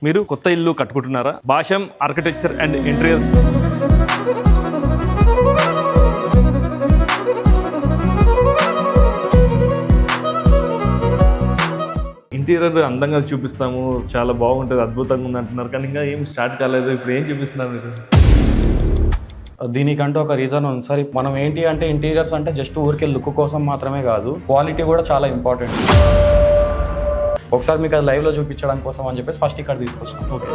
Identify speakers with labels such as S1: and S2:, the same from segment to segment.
S1: మీరు కొత్త ఇల్లు కట్టుకుంటున్నారా? భాషం ఆర్కిటెక్చర్ అండ్ ఇంటీరియర్స్ ఇంటీరియర్ అందంగా చూపిస్తాము, చాలా బాగుంటుంది, అద్భుతంగా ఉంది అంటున్నారు, కానీ ఇంకా ఏం స్టార్ట్ కాలేదు. ఇప్పుడు ఏం చూపిస్తున్నారు మీరు?
S2: దీనికంటూ ఒక రీజన్ ఉంది సార్. మనం ఏంటి అంటే ఇంటీరియర్స్ అంటే జస్ట్ ఊరికే లుక్ కోసం మాత్రమే కాదు, క్వాలిటీ కూడా చాలా ఇంపార్టెంట్. ఒకసారి మీకు అది లైవ్లో చూపించడం కోసం అని చెప్పేసి ఫస్ట్ ఇక్కడ తీసుకొచ్చాం.
S1: ఓకే,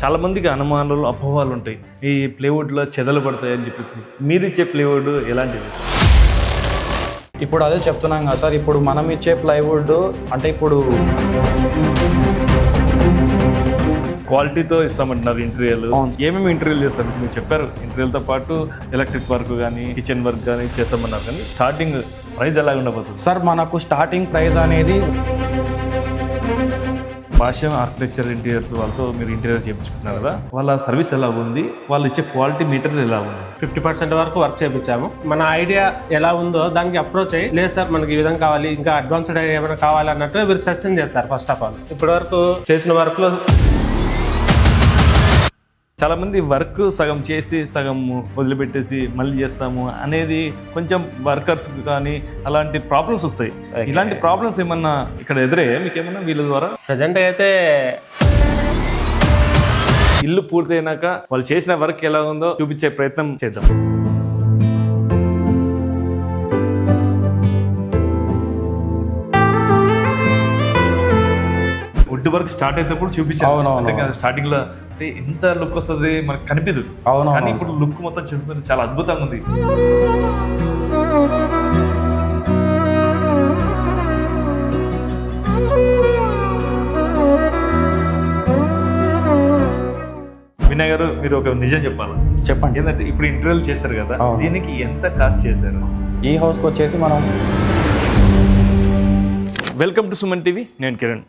S1: చాలా మందికి అనుమానాలు అపోహలు ఉంటాయి. ఈ ప్లేవుడ్లో చెదలు పడతాయని చెప్పేసి మీరు ఇచ్చే ప్లేవుడ్ ఎలాంటిది?
S2: ఇప్పుడు అదే చెప్తున్నాం కదా సార్, ఇప్పుడు మనం ఇచ్చే ప్లైవుడ్ అంటే ఇప్పుడు
S1: క్వాలిటీతో ఇస్తామంటున్నారు. ఇంటీరియర్ ఏమేమి ఇంటీరియర్ చేస్తారు మీరు చెప్పారు. ఇంటీరియర్తో పాటు ఎలక్ట్రిక్ వర్క్ కానీ కిచెన్ వర్క్ కానీ చేస్తామన్నారు, కానీ స్టార్టింగ్ ప్రైస్ ఎలా ఉండబోతుంది
S2: సార్? మనకు స్టార్టింగ్ ప్రైస్ అనేది
S1: భాష ఆర్కిటెక్చర్ ఇంటీరియర్స్ వాళ్ళతో మీరు ఇంటీరియర్ చేయించుకుంటున్నారు కదా, వాళ్ళ సర్వీస్ ఎలా ఉంది, వాళ్ళు ఇచ్చే క్వాలిటీ మెటీరియల్ ఎలా ఉంది?
S3: 50% వరకు వర్క్ చేయించాము. మన ఐడియా ఎలా ఉందో దానికి అప్రోచ్ అయ్యి, లేదు సార్ మనకి ఈ విధంగా కావాలి, ఇంకా అడ్వాన్స్డ్ ఏమైనా కావాలి అన్నట్టు మీరు సజెషన్ చేస్తారు. ఫస్ట్ ఆఫ్ ఆల్ ఇప్పటి వరకు చేసిన వర్క్లో
S1: చాలా మంది వర్క్ సగం చేసి సగం వదిలిపెట్టేసి మళ్ళీ చేస్తాము అనేది కొంచెం వర్కర్స్ కానీ అలాంటి ప్రాబ్లమ్స్ వస్తాయి. ఇలాంటి ప్రాబ్లమ్స్ ఏమన్నా ఇక్కడ ఎదురే మీకు ఏమన్నా వీళ్ళ ద్వారా?
S3: ప్రజెంట్ అయితే
S1: ఇల్లు పూర్తయినాక వాళ్ళు చేసిన వర్క్ ఎలా ఉందో చూపించే ప్రయత్నం చేద్దాం. వుడ్ వర్క్ స్టార్ట్ అయినప్పుడు చూపించాను. స్టార్టింగ్ లో అంటే ఎంత లుక్ వస్తుంది మనకు కనిపిదు, కానీ ఇప్పుడు లుక్ మొత్తం చూస్తుంటే చాలా అద్భుతంగా ఉంది. వినయ్ గారు, మీరు ఒక నిజం చెప్పాలి.
S2: చెప్పండి.
S1: ఏంటంటే ఇప్పుడు ఇంటర్వ్యూలు చేశారు కదా, దీనికి ఎంత కాస్ట్ చేశారు?
S2: ఈ హౌస్కి వచ్చేసి మనం
S1: వెల్కమ్ టు సుమన్ టీవీ, నేను కిరణ్.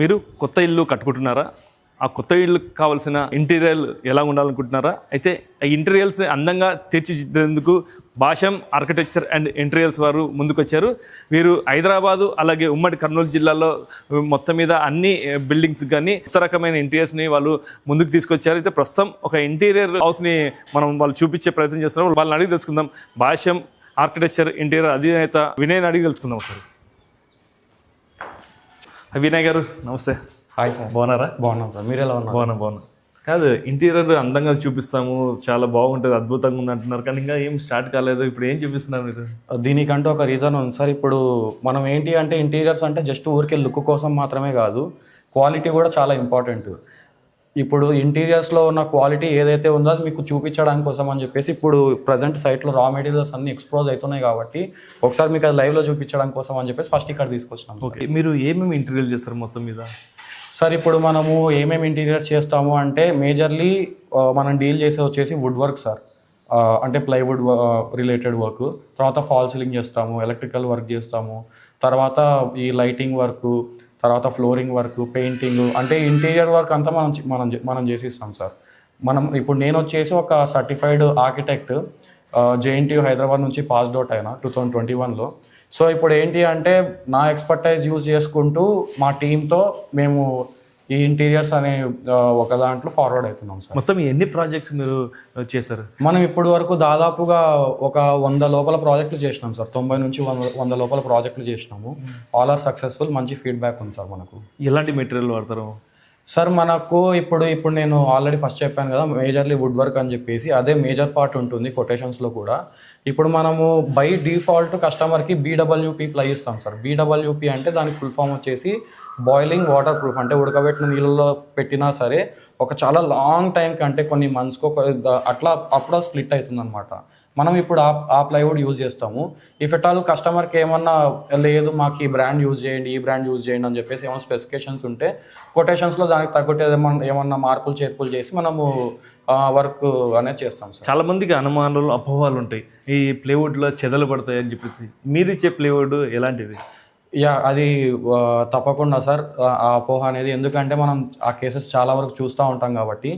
S1: మీరు కొత్త ఇల్లు కట్టుకుంటున్నారా? ఆ కొత్త ఇల్లుకి కావాల్సిన ఇంటీరియర్ ఎలా ఉండాలనుకుంటున్నారా? అయితే ఆ ఇంటీరియర్స్ అందంగా తీర్చిదిద్దేందుకు భాషం ఆర్కిటెక్చర్ అండ్ ఇంటీరియర్స్ వారు ముందుకొచ్చారు. వీరు హైదరాబాదు అలాగే ఉమ్మడి కర్నూలు జిల్లాలో మొత్తం మీద అన్ని బిల్డింగ్స్ కానీ కొత్త రకమైన ఇంటీరియర్స్ని వాళ్ళు ముందుకు తీసుకొచ్చారు. అయితే ప్రస్తుతం ఒక ఇంటీరియర్ హౌస్ని వాళ్ళు చూపించే ప్రయత్నం చేస్తున్నారు. వాళ్ళని అడిగి తెలుసుకుందాం. భాషం ఆర్కిటెక్చర్ ఇంటీరియర్ అధినేత వినయ్ని అడిగి తెలుసుకుందాం సార్. వినయ్ గారు నమస్తే.
S2: Hi sir.
S1: బాగున్నారా?
S2: బాగున్నాం సార్, మీరు ఎలా ఉన్నారు?
S1: బాగున్నా. కాదు, ఇంటీరియర్ అందంగా చూపిస్తాము, చాలా బాగుంటుంది, అద్భుతంగా ఉంది అంటున్నారు, కానీ ఇంకా ఏం స్టార్ట్ కాలేదు. ఇప్పుడు ఏం చూపిస్తున్నారు మీరు?
S2: దీనికంటూ ఒక రీజన్ ఉంది సార్. ఇప్పుడు మనం ఏంటి అంటే ఇంటీరియర్స్ అంటే జస్ట్ ఊరికే లుక్ కోసం మాత్రమే కాదు, క్వాలిటీ కూడా చాలా ఇంపార్టెంట్. ఇప్పుడు ఇంటీరియర్స్లో ఉన్న క్వాలిటీ ఏదైతే ఉందో అది మీకు చూపించడానికి కోసం అని చెప్పేసి ఇప్పుడు ప్రజెంట్ సైట్లో రా మెటీరియల్స్ అన్ని ఎక్స్పోజ్ అవుతున్నాయి కాబట్టి ఒకసారి మీకు అది లైవ్లో చూపించడం కోసం అని చెప్పేసి ఫస్ట్ ఇక్కడ తీసుకొచ్చినాం.
S1: ఓకే, మీరు ఏమేమి ఇంటీరియర్ చేస్తారు మొత్తం మీద?
S2: సార్ ఇప్పుడు మనము ఏమేమి ఇంటీరియర్స్ చేస్తాము అంటే మేజర్లీ మనం డీల్ చేసేది వచ్చేసి వుడ్ వర్క్ సార్. అంటే ప్లైవుడ్ రిలేటెడ్ వర్క్, తర్వాత ఫాల్ సీలింగ్ చేస్తాము, ఎలక్ట్రికల్ వర్క్ చేస్తాము, తర్వాత ఈ లైటింగ్ వర్క్, తర్వాత ఫ్లోరింగ్ వర్క్, పెయింటింగ్, అంటే ఇంటీరియర్ వర్క్ అంతా మనం చేసిస్తాం సార్. ఇప్పుడు నేను వచ్చేసి ఒక సర్టిఫైడ్ ఆర్కిటెక్ట్, జేఎన్టీయూ హైదరాబాద్ నుంచి పాస్డ్ అవుట్ అయినా 2021లో. సో ఇప్పుడు ఏంటి అంటే నా ఎక్స్పర్టైజ్ యూజ్ చేసుకుంటూ మా టీంతో మేము ఈ ఇంటీరియర్స్ అనే ఒక దాంట్లో ఫార్వర్డ్ అవుతున్నాం సార్.
S1: మొత్తం ఎన్ని ప్రాజెక్ట్స్ మీరు చేశారు?
S2: మనం ఇప్పటి వరకు దాదాపుగా ఒక 100 లోపల ప్రాజెక్టులు చేసినాం సార్. 90 నుంచి 100 లోపల ప్రాజెక్టులు చేసినాము. ఆల్ ఆర్ సక్సెస్ఫుల్, మంచి ఫీడ్బ్యాక్ ఉంది సార్ మనకు.
S1: ఎలాంటి మెటీరియల్ వాడతారు
S2: సార్? మనకు ఇప్పుడు నేను ఆల్రెడీ ఫస్ట్ చెప్పాను కదా, మేజర్లీ వుడ్ వర్క్ అని చెప్పేసి అదే మేజర్ పార్ట్ ఉంటుంది కొటేషన్స్లో కూడా. ఇప్పుడు మనము బై డిఫాల్ట్ కస్టమర్కి BWP ప్లై ఇస్తాం సార్. BWP అంటే దాని ఫుల్ ఫామ్ వచ్చేసి బాయిలింగ్ వాటర్ ప్రూఫ్. అంటే ఉడకబెట్టిన నీళ్ళలో పెట్టినా సరే ఒక చాలా లాంగ్ టైంకి, అంటే కొన్ని మంత్స్కో అట్లా అప్పుడు స్ప్లిట్ అవుతుంది అనమాట. మనం ఇప్పుడు ఆ ప్లైవుడ్ యూజ్ చేస్తాము. ఇఫ్ ఎట్ ఆల్ కస్టమర్కి ఏమన్నా లేదు మాకు ఈ బ్రాండ్ యూజ్ చేయండి, ఈ బ్రాండ్ యూజ్ చేయండి అని చెప్పేసి ఏమైనా స్పెసిఫికేషన్స్ ఉంటే కొటేషన్స్లో దానికి తగ్గట్టు ఏమన్నా మార్పులు చేర్పులు చేసి మనము వర్క్ అనేది చేస్తాం సార్.
S1: చాలా మందికి అనుమానాలు అపోహలు ఉంటాయి. ఈ ప్లేవుడ్లో చెదలు పడతాయి అని చెప్పేసి మీరు ఇచ్చే ప్లేవుడ్ ఎలాంటిది?
S2: అది తప్పకుండా సార్ ఆ అపోహ అనేది, ఎందుకంటే మనం ఆ కేసెస్ చాలా వరకు చూస్తూ ఉంటాం కాబట్టి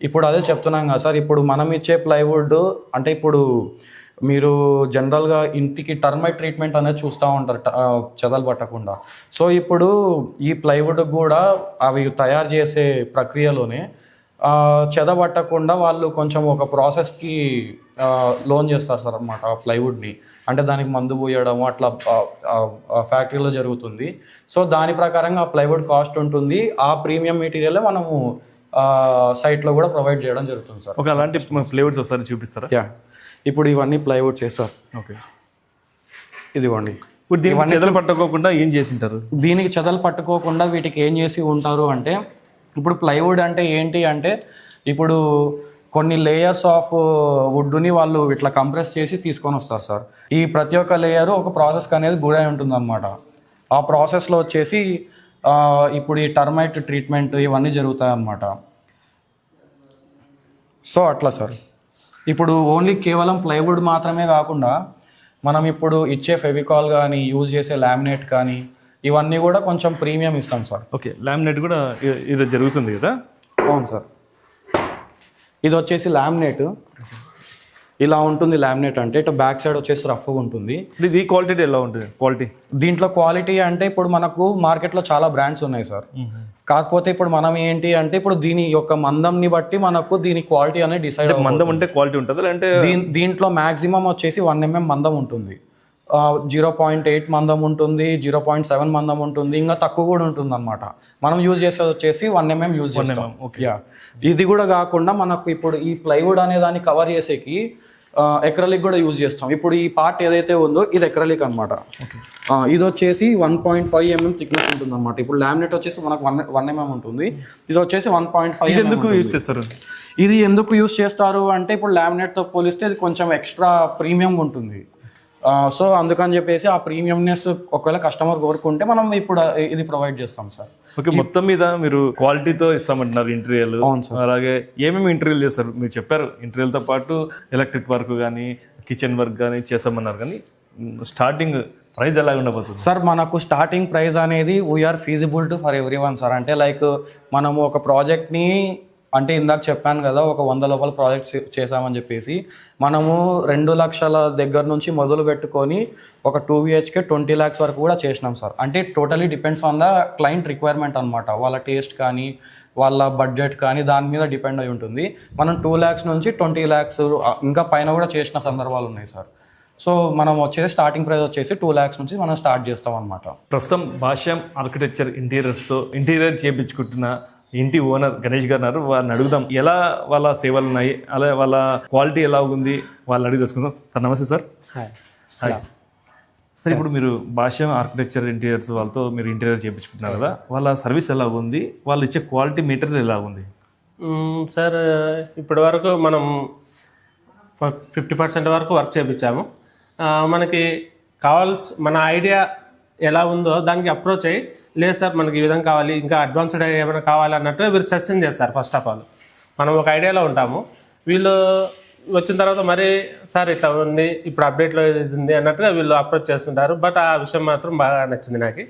S2: ఇప్పుడు అదే చెప్తున్నాం కదా సార్. ఇప్పుడు మనం ఇచ్చే ప్లైవుడ్ అంటే ఇప్పుడు మీరు జనరల్గా ఇంటికి టర్మైట్ ట్రీట్మెంట్ అనేది చూస్తూ ఉంటారు చెదలు పట్టకుండా. సో ఇప్పుడు ఈ ప్లైవుడ్ కూడా అవి తయారు చేసే ప్రక్రియలోనే చెద పట్టకుండా వాళ్ళు కొంచెం ఒక ప్రాసెస్కి లోన్ చేస్తారు సార్ అన్నమాట ఆ ప్లైవుడ్ని. అంటే దానికి మందు పోయడం అట్లా ఫ్యాక్టరీలో జరుగుతుంది. సో దాని ప్రకారంగా ఆ ప్లైవుడ్ కాస్ట్ ఉంటుంది. ఆ ప్రీమియం మెటీరియల్ మనము సైట్లో కూడా ప్రొవైడ్ చేయడం జరుగుతుంది సార్.
S1: ఒక అలాంటి ఫ్లేవర్స్ వస్తారని చూపిస్తారా?
S2: యా, ఇప్పుడు ఇవన్నీ ప్లైవుడ్ చేస్తారు.
S1: ఓకే,
S2: ఇదిగోండి.
S1: ఇప్పుడు దీనికి చెదలు పట్టుకోకుండా ఏం చేసింటారు?
S2: దీనికి చెదలు పట్టుకోకుండా వీటికి ఏం చేసి ఉంటారు అంటే, ఇప్పుడు ప్లైవుడ్ అంటే ఏంటి అంటే, ఇప్పుడు కొన్ని లేయర్స్ ఆఫ్ వుడ్ని వాళ్ళు ఇట్లా కంప్రెస్ చేసి తీసుకొని వస్తారు సార్. ఈ ప్రతి ఒక్క లేయరు ఒక ప్రాసెస్కి అనేది గురై ఉంటుంది అనమాట. ఆ ప్రాసెస్లో వచ్చేసి ఇప్పుడు ఈ టర్మైట్ ట్రీట్మెంట్ ఇవన్నీ జరుగుతాయి అన్నమాట. సో అట్లా సార్. ఇప్పుడు ఓన్లీ కేవలం ప్లైవుడ్ మాత్రమే కాకుండా మనం ఇప్పుడు ఇచ్చే ఫెవికాల్ కానీ యూజ్ చేసే లామినేట్ కానీ ఇవన్నీ కూడా కొంచెం ప్రీమియం ఇస్తాం సార్.
S1: ఓకే, లామినేట్ కూడా ఇది జరుగుతుంది కదా?
S2: అవును సార్. ఇది వచ్చేసి లామినేట్ ఇలా ఉంటుంది. లామినేట్ అంటే ఇటు బ్యాక్ సైడ్ వచ్చేసి రఫ్గా ఉంటుంది.
S1: ఇది క్వాలిటీ ఎలా ఉంటుంది? క్వాలిటీ
S2: దీంట్లో క్వాలిటీ అంటే ఇప్పుడు మనకు మార్కెట్లో చాలా బ్రాండ్స్ ఉన్నాయి సార్. కాకపోతే ఇప్పుడు మనం ఏంటి అంటే ఇప్పుడు దీని యొక్క మందంని బట్టి మనకు దీని క్వాలిటీ అనేది డిసైడ్.
S1: మందం అంటే క్వాలిటీ ఉంటుంది అంటే
S2: దీంట్లో మాక్సిమం వచ్చేసి 1 mm మందం ఉంటుంది, 0.8 మందం ఉంటుంది, 0.7 మందం ఉంటుంది, ఇంకా తక్కువ కూడా ఉంటుంది అనమాట. మనం యూజ్ చేసేది వచ్చేసి 1 mm యూజ్ చేస్తాం. యా, ఇది కూడా కాకుండా మనకు ఇప్పుడు ఈ ప్లైవుడ్ అనే దాన్ని కవర్ చేసేకి ఎక్రలిక్ కూడా యూజ్ చేస్తాం. ఇప్పుడు ఈ పార్ట్ ఏదైతే ఉందో ఇది ఎక్రలిక్ అనమాట. ఇది వచ్చేసి 1.5 mm థిక్నెస్ ఉంటుంది అనమాట. ఇప్పుడు లామినేట్ వచ్చేసి మనకు 1 mm ఉంటుంది, ఇది వచ్చేసి 1.5 mm.
S1: ఎందుకు యూజ్ చేస్తారు?
S2: ఇది ఎందుకు యూజ్ చేస్తారు అంటే ఇప్పుడు లామినేట్తో పోలిస్తే ఇది కొంచెం ఎక్స్ట్రా ప్రీమియం ఉంటుంది. సో అందుకని చెప్పేసి ఆ ప్రీమియంనెస్ ఒకవేళ కస్టమర్ కోరుకుంటే మనం ఇప్పుడు ఇది ప్రొవైడ్ చేస్తాం సార్.
S1: ఓకే, మొత్తం మీద మీరు క్వాలిటీతో ఇస్తామంటున్నారు ఇంటీరియల్. అలాగే ఏమేమి ఇంటీరియల్ చేస్తారు? మీరు చెప్పారు ఇంటీరియల్తో పాటు ఎలక్ట్రిక్ వర్క్ కానీ కిచెన్ వర్క్ కానీ చేస్తామన్నారు, కానీ స్టార్టింగ్ ప్రైస్ ఎలా ఉండబోతుంది
S2: సార్? మనకు స్టార్టింగ్ ప్రైస్ అనేది we are feasible to for every one sir. అంటే లైక్ మనము ఒక ప్రాజెక్ట్ని అంటే ఇందాక చెప్పాను కదా, ఒక 100 లోపల ప్రాజెక్ట్స్ చేసామని చెప్పేసి మనము 2 లక్షల దగ్గర నుంచి మొదలు పెట్టుకొని ఒక 2 BHK 20 lakhs వరకు కూడా చేసినాం సార్. అంటే totally depends on the client requirement అనమాట. వాళ్ళ టేస్ట్ కానీ వాళ్ళ బడ్జెట్ కానీ దాని మీద డిపెండ్ అయి ఉంటుంది. మనం 2 lakhs నుంచి 20 lakhs ఇంకా పైన కూడా చేసిన సందర్భాలు ఉన్నాయి సార్. సో మనం వచ్చేసి స్టార్టింగ్ ప్రైస్ వచ్చేసి 2 lakhs నుంచి మనం స్టార్ట్ చేస్తాం అనమాట.
S1: ప్రస్తుతం భాష్యం ఆర్కిటెక్చర్ ఇంటీరియర్స్తో ఇంటీరియర్ చేయించుకుంటున్న ఇంటి ఓనర్ గణేష్ గారు ఉన్నారు. వాళ్ళని అడుగుదాం ఎలా వాళ్ళ సేవలు ఉన్నాయి, అలాగే వాళ్ళ క్వాలిటీ ఎలా ఉంది, వాళ్ళని అడిగి తెలుసుకుందాం. సార్ నమస్తే సార్. Hi sir. ఇప్పుడు మీరు భాష్యం ఆర్కిటెక్చర్ ఇంటీరియర్స్ వాళ్ళతో మీరు ఇంటీరియర్ చేయించుకుంటున్నారు కదా, వాళ్ళ సర్వీస్ ఎలా ఉంది, వాళ్ళు ఇచ్చే క్వాలిటీ మెటీరియల్ ఎలా ఉంది?
S3: సార్ ఇప్పటి వరకు మనం 50% వరకు వర్క్ చేయించాము. మనకి మన ఐడియా ఎలా ఉందో దానికి అప్రోచ్ అయ్యి, లేదు సార్ మనకి ఈ విధంగా కావాలి, ఇంకా అడ్వాన్స్డ్ ఏమైనా కావాలన్నట్టు వీళ్ళు సజెషన్ చేస్తారు. ఫస్ట్ ఆఫ్ ఆల్ మనం ఒక ఐడియాలో ఉంటాము, వీళ్ళు వచ్చిన తర్వాత మరి సార్ ఇట్లా ఉంది, ఇప్పుడు అప్డేట్లో ఇది ఉంది అన్నట్టుగా వీళ్ళు అప్రోచ్ చేస్తుంటారు. బట్ ఆ విషయం మాత్రం బాగా నచ్చింది నాకు.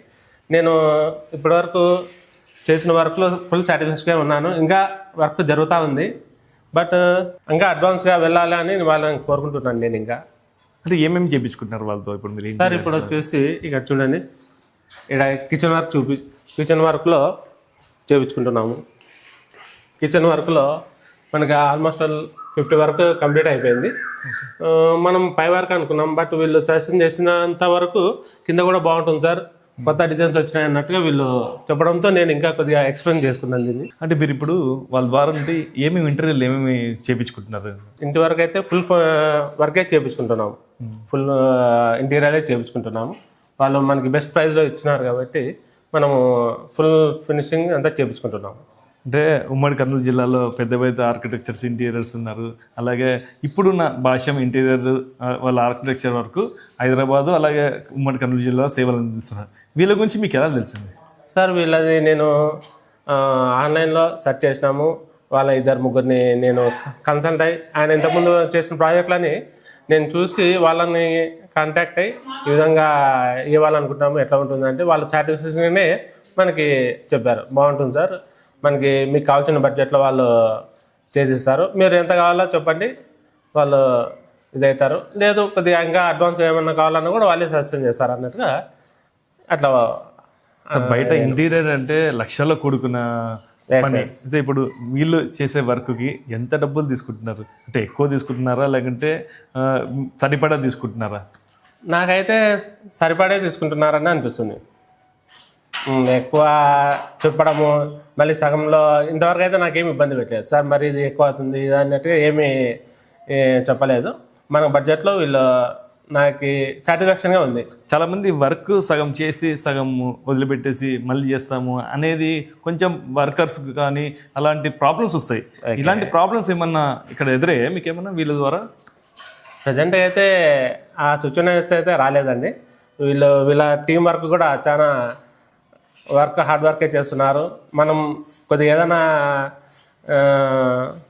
S3: నేను ఇప్పటివరకు చేసిన వర్క్లో ఫుల్ సాటిస్ఫాక్షన్గా ఉన్నాను. ఇంకా వర్క్ జరుగుతూ ఉంది, బట్ ఇంకా అడ్వాన్స్గా వెళ్ళాలి అని వాళ్ళని కోరుకుంటున్నాను నేను. ఇంకా
S1: అంటే ఏమేమి చేయించుకుంటున్నారు వాళ్ళతో ఇప్పుడు మీరు?
S3: సార్ ఇప్పుడు వచ్చేసి ఇక్కడ చూడండి, ఇక్కడ కిచెన్ వర్క్లో చేయించుకుంటున్నాము. కిచెన్ వర్క్లో మనకి ఆల్మోస్ట్ 50 వరకు కంప్లీట్ అయిపోయింది. మనం పై వరకు అనుకున్నాం, బట్ వీళ్ళు సజెషన్ చేసినంత వరకు కింద కూడా బాగుంటుంది సార్, కొత్త డిజైన్స్ వచ్చినాయి అన్నట్టుగా వీళ్ళు చెప్పడంతో నేను ఇంకా కొద్దిగా ఎక్స్ప్లెయిన్ చేసుకున్నాను దీన్ని.
S1: అంటే మీరు ఇప్పుడు వాళ్ళ ద్వారా ఉంటే ఏమేమి ఇంటీరియల్ ఏమేమి చేయించుకుంటున్నారు?
S3: ఇంటి వరకు అయితే ఫుల్ వర్కే చేయించుకుంటున్నాము, ఫుల్ ఇంటీరియరే చేయించుకుంటున్నాము. వాళ్ళు మనకి బెస్ట్ ప్రైస్లో ఇచ్చినారు కాబట్టి మనము ఫుల్ ఫినిషింగ్ అంతా చేయించుకుంటున్నాము.
S1: అంటే ఉమ్మడి కర్నూలు జిల్లాలో పెద్ద పెద్ద ఆర్కిటెక్చర్స్ ఇంటీరియర్స్ ఉన్నారు. అలాగే ఇప్పుడున్న భాష్యం ఇంటీరియర్ వాళ్ళ ఆర్కిటెక్చర్ వరకు హైదరాబాదు అలాగే ఉమ్మడి కర్నూలు జిల్లాలో సేవలు అందిస్తున్నారు. వీళ్ళ గురించి మీకు ఎలా తెలిసింది?
S3: సార్ వీళ్ళది నేను ఆన్లైన్లో సెర్చ్ చేసినాము. వాళ్ళ 2-3 నేను కన్సల్ట్ అయ్యి ఆయన ఇంతకుముందు చేసిన ప్రాజెక్టులని నేను చూసి వాళ్ళని కాంటాక్ట్ అయ్యి ఈ విధంగా ఇవ్వాలనుకుంటున్నాము, ఎట్లా ఉంటుందంటే వాళ్ళ సాటిస్ఫాక్షన్గానే మనకి చెప్పారు. బాగుంటుంది సార్, మనకి మీకు కావాల్సిన బడ్జెట్లో వాళ్ళు చేసిస్తారు, మీరు ఎంత కావాలో చెప్పండి, వాళ్ళు ఇదవుతారు. లేదు కొద్దిగా ఇంకా అడ్వాన్స్ ఏమన్నా కావాలన్నా కూడా వాళ్ళే సజెషన్ చేస్తారు అన్నట్టుగా అట్లా.
S1: బయట ఇంటీరియర్ అంటే లక్షల్లో కూడుకున్న పని. అయితే ఇప్పుడు వీళ్ళు చేసే వర్క్కి ఎంత డబ్బులు తీసుకుంటున్నారు? అంటే ఎక్కువ తీసుకుంటున్నారా లేకుంటే సరిపడా తీసుకుంటున్నారా?
S3: నాకైతే సరిపడే తీసుకుంటున్నారని అనిపిస్తుంది. ఎక్కువ చెప్పడము మళ్ళీ సగంలో ఇంతవరకు అయితే నాకేమి ఇబ్బంది పెట్టలేదు సార్, మరి ఇది ఎక్కువ అవుతుంది ఇది అన్నట్టుగా ఏమీ చెప్పలేదు. మన బడ్జెట్లో వీళ్ళు నాకు సాటిస్ఫాక్షన్గా ఉంది.
S1: చాలామంది వర్క్ సగం చేసి సగం వదిలిపెట్టేసి మళ్ళీ చేస్తాము అనేది కొంచెం వర్కర్స్ కానీ అలాంటి ప్రాబ్లమ్స్ వస్తాయి. ఇలాంటి ప్రాబ్లమ్స్ ఏమన్నా ఇక్కడ ఎదురయ్యాయి మీకు ఏమన్నా వీళ్ళ ద్వారా?
S3: ప్రజెంట్ అయితే ఆ సిచ్యువేషన్స్ అయితే రాలేదండి. వీళ్ళ టీం వర్క్ కూడా చాలా హార్డ్ వర్కే చేస్తున్నారు. మనం కొద్దిగా ఏదైనా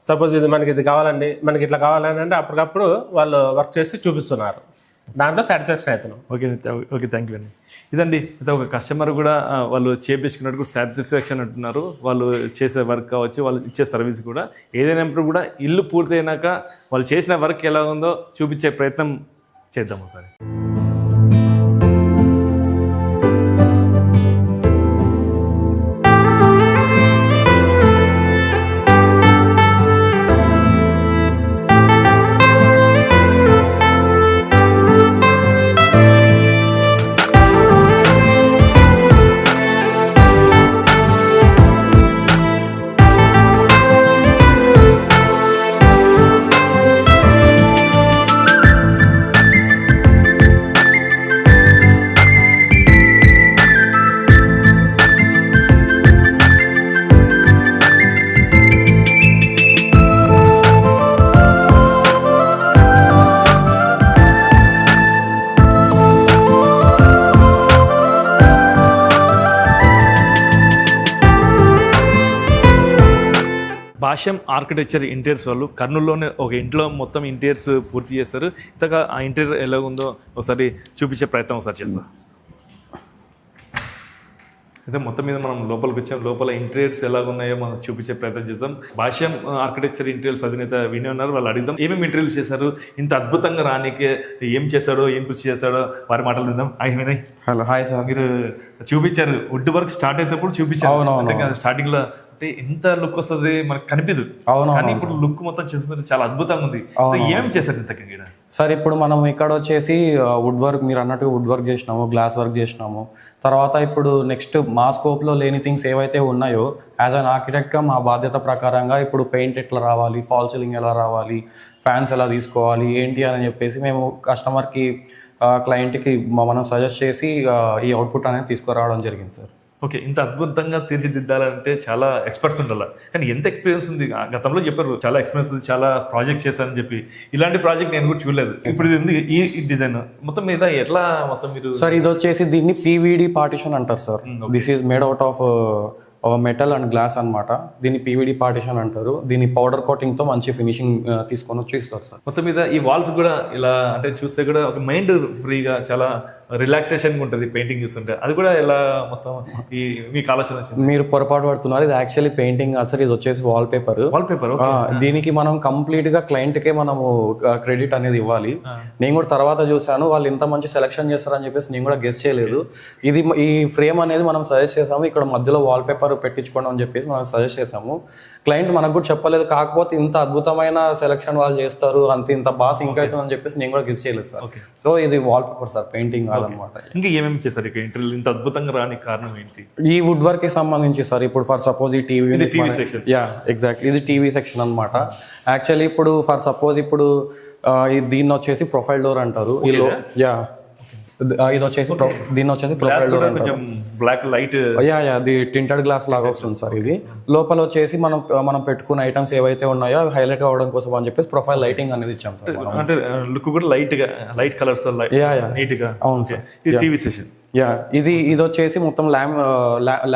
S3: సపోజ్ ఇది మనకి ఇది కావాలండి, మనకి ఇట్లా కావాలని అంటే అప్పటికప్పుడు వాళ్ళు వర్క్ చేసి చూపిస్తున్నారు. దాంట్లో సాటిస్ఫాక్షన్ అవుతున్నాం.
S1: ఓకే థ్యాంక్ యూ అండి. ఇదండి అయితే ఒక కస్టమర్ కూడా వాళ్ళు చేపించుకున్నట్టు సాటిస్ఫాక్షన్ అంటున్నారు. వాళ్ళు చేసే వర్క్ కావచ్చు, వాళ్ళు ఇచ్చే సర్వీస్ కూడా. ఏదైనప్పుడు కూడా ఇల్లు పూర్తయినాక వాళ్ళు చేసిన వర్క్ ఎలా ఉందో చూపించే ప్రయత్నం చేద్దాం ఒకసారి. భాష్యం ఆర్కిటెక్చర్ ఇంటీరియర్స్ వాళ్ళు కర్నూలులోనే ఒక ఇంట్లో మొత్తం ఇంటీరియర్స్ పూర్తి చేస్తారు. ఇంతగా ఆ ఇంటీరియర్ ఎలా ఉందో ఒకసారి చూపించే ప్రయత్నం ఒకసారి చేస్తాం. అయితే మొత్తం మీద మనం లోపలికి వచ్చాం. లోపల ఇంటీరియర్స్ ఎలా ఉన్నాయో మనం చూపించే ప్రయత్నం చేద్దాం. భాష్యం ఆర్కిటెక్చర్ ఇంటీరియర్స్ అధినేత వినయ్ ఉన్నారు, వాళ్ళు అడుగుదాం ఏమేమి ఇంటీరియర్స్ చేశారు, ఇంత అద్భుతంగా రానికి ఏం చేశాడో, ఏం కృషి చేశాడో వారి మాటలు విందాం. Hi Vinay.
S2: Hello. Hi sir.
S1: మీరు చూపించారు వుడ్ వర్క్ స్టార్ట్ అయినప్పుడు చూపించారు. స్టార్టింగ్ లో అంటే ఎంత లుక్ వస్తుంది మనకు కనిపిదు, కానీ ఇప్పుడు లుక్ మొత్తం చూస్తుంటే చాలా అద్భుతంగా ఉంది. ఏమేమి చేశారు ఇంతకీ
S2: సార్? ఇప్పుడు మనం ఇక్కడ వచ్చేసి వుడ్ వర్క్, మీరు అన్నట్టుగా వుడ్ వర్క్ చేసినాము, గ్లాస్ వర్క్ చేసినాము. తర్వాత ఇప్పుడు నెక్స్ట్ మా స్కోప్లో లేని థింగ్స్ ఏవైతే ఉన్నాయో యాజ్ అన్ ఆర్కిటెక్ట్గా మా బాధ్యత ప్రకారంగా ఇప్పుడు పెయింట్ ఎట్లా రావాలి, ఫాల్ సీలింగ్ ఎలా రావాలి, ఫ్యాన్స్ ఎలా తీసుకోవాలి ఏంటి అని చెప్పేసి మేము కస్టమర్కి, క్లయింట్కి మనం సజెస్ట్ చేసి ఈ అవుట్పుట్ అనేది తీసుకురావడం జరిగింది సార్.
S1: ఓకే, ఇంత అద్భుతంగా తీర్చిదిద్దాలంటే చాలా ఎక్స్పర్ట్స్ ఉండాలి. కానీ ఎంత ఎక్స్పీరియన్స్ ఉంది? గతంలో చెప్పారు చాలా ఎక్స్పీరియన్స్ ఉంది, చాలా ప్రాజెక్ట్ చేశారని చెప్పి. ఇలాంటి ప్రాజెక్ట్ నేను కూడా చూడలేదు. ఇప్పుడు ఇది ఉంది ఈ డిజైన్ మొత్తం మీద ఎట్లా మొత్తం మీరు?
S2: సార్ ఇది వచ్చేసి దీన్ని PVD పార్టిషన్ అంటారు sir. This is made out of metal and glass అన్నమాట. దీన్ని PVD పార్టిషన్ అంటారు. దీన్ని పౌడర్ కోటింగ్ తో మంచి ఫినిషింగ్ తీసుకొని వచ్చి ఇస్తారు సార్.
S1: మొత్తం మీద ఈ వాల్స్ కూడా ఇలా అంటే చూస్తే కూడా ఒక మైండ్ ఫ్రీగా చాలా రిలాక్సేషన్ ఉంటుంది పెయింటింగ్ చూస్తుంటే. అది కూడా ఎలా మొత్తం ఈ మీకు ఆలోచన వచ్చింది?
S2: మీరు పొరపాటు పడుతున్నారు, ఇది యాక్చువల్లీ పెయింటింగ్ కాదు సార్, ఇది వచ్చేసి వాల్ పేపర్. దీనికి మనం కంప్లీట్ గా క్లయింట్ కే మనము క్రెడిట్ అనేది ఇవ్వాలి. నేను కూడా తర్వాత చూసాను, వాళ్ళు ఇంత మంచి సెలెక్షన్ చేస్తారని చెప్పేసి నేను కూడా గెస్ చేయలేదు. ఇది ఈ ఫ్రేమ్ అనేది మనం సజెస్ట్ చేసాము, ఇక్కడ మధ్యలో వాల్ పేపర్ పెట్టించుకోండి అని చెప్పేసి మనం సజెస్ట్ చేసాము. క్లయింట్ మనకు కూడా చెప్పలేదు, కాకపోతే ఇంత అద్భుతమైన సెలెక్షన్ వాళ్ళు చేస్తారు, ఇంత బాగా సింక్ అవుతుంది అని చెప్పేసి నేను కూడా గెస్ చేయలేదు సార్. సో ఇది వాల్ పేపర్ సార్, పెయింటింగ్ కాదనమాట.
S1: ఇంకా ఏమేమి చేశారు ఇక్కడ ఇంటర్వ్యూ ఇంత అద్భుతంగా రానికి కారణం ఏంటి?
S2: ఈ వుడ్ వర్క్ కి సంబంధించి సార్, ఇప్పుడు ఫర్ సపోజ్ ఈ టీవీ
S1: సెక్షన్,
S2: ఎగ్జాక్ట్లీ ఇది టీవీ సెక్షన్ అనమాట. యాక్చువల్లీ ఇప్పుడు ఫర్ సపోజ్ ఇప్పుడు దీన్ని వచ్చేసి ప్రొఫైల్ డోర్ అంటారు. ఇది వచ్చేసి దీన్ని వచ్చేసి ప్రొఫైల్ డోర్ అంటారు.
S1: బ్లాక్ లైట్
S2: అది టింటెడ్ గ్లాస్ లాగా వస్తుంది సార్. ఇది లోపల వచ్చేసి మనం పెట్టుకున్న ఐటమ్స్ ఏవైతే ఉన్నాయో అవి హైలైట్ అవ్వడం కోసం అని చెప్పేసి ప్రొఫైల్ లైటింగ్ అనేది ఇచ్చాం సార్.
S1: అంటే లుక్ కూడా లైట్ కలర్స్ నీట్ గా.
S2: అవును సార్.
S1: టీవీ సెషన్
S2: ఇది వచ్చేసి మొత్తం